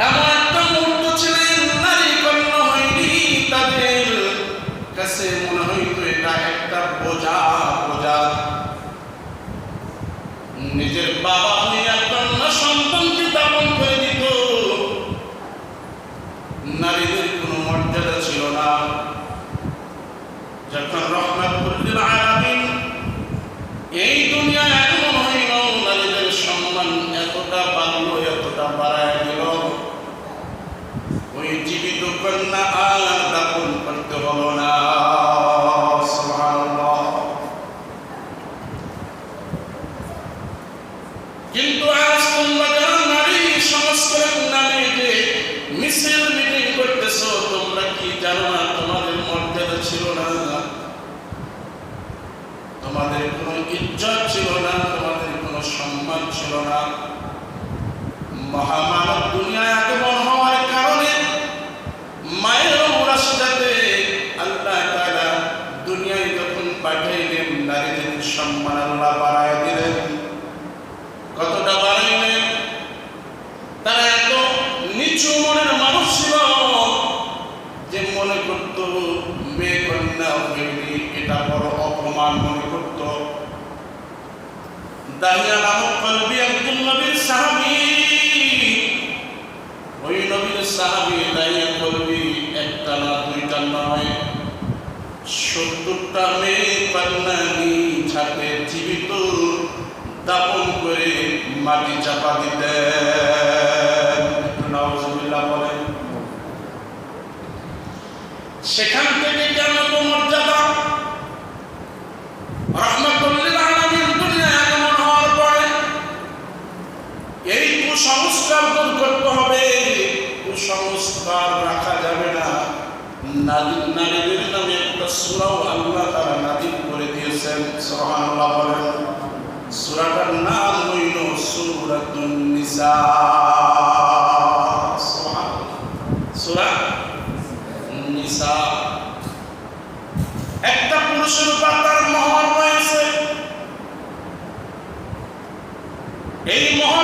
এমন একটা মুহূর্ত ছিলেন নারী কন্যা হয়নি, তাদের কাছে মনে হইতো এটা একটা বোঝা বোঝা। নিজের বাবা হইয়া কন্যা সন্তানকে দাপন করে দিত। নারীদের কোনো মর্যাদা ছিল না। যখন রহমাতুল লিল আলামিন এই দুনিয়ায় আগমন হইল, নারীদের সম্মান এতটা বাড়লো, এতটা বাড়ায় দিল, ওই জীবিত কন্যা আর দাপন করতে হলো না। সুবহানাল্লাহ। কিন্তু আজ তোমরা যারা নারী সংস্কারের নামে যে মিছিল মিটিং করতেছো, তোমরা কি জানো না তোমাদের মর্যাদা ছিল না, তোমাদের কোনো ইজ্জত ছিল না, তোমাদের কোনো সম্মান ছিল না। মহামানব দুনিয়ায় আগমন হওয়ার কারণে মায়ের রাস্তাতে আল্লাহ তাআলা দুনিয়ায় যখন পাঠাইলেন, নারীদের সম্মান আল্লাহ বাড়ায় দিলেন। কতটা বাড়াইলেন? তারা এত নিচু মনের মানুষ ছিল যে মনে করত মেয়ে কন্যা হয়নি এটা বড় অপমান মনে করত। দাহিয়া নামক কলবি একজন নবীর সাহাবী, ওই নবীর সাহাবী দাহিয়া কলবি একটা না দুইটা নয়, 70টা মেয়ে কন্যা নিজ হাতে জীবিত দাপন করে মাটি চাপা দিতেন। নাউজুবিল্লাহ বলেন। সেখান থেকে কেমন মর্যাদা। রহমাতুল লিল আলামিন দুনিয়ায় আগমন হওয়ার পরে এই কুসংস্কার দূর করতে হবে। কুসংস্কার রাখা যাবে না। নারীদের নামে একটা সূরাও আল্লাহ তাআলা নাযিল করে দিয়েছেন। সুবহানাল্লাহ বলেন। সূরাটার নাম হইল সূরাতুন নিসা। সুবহানাল্লাহ। সূরা নিসা। একটা পুরুষের উপর তার মোহর রয়েছে। এই মোহর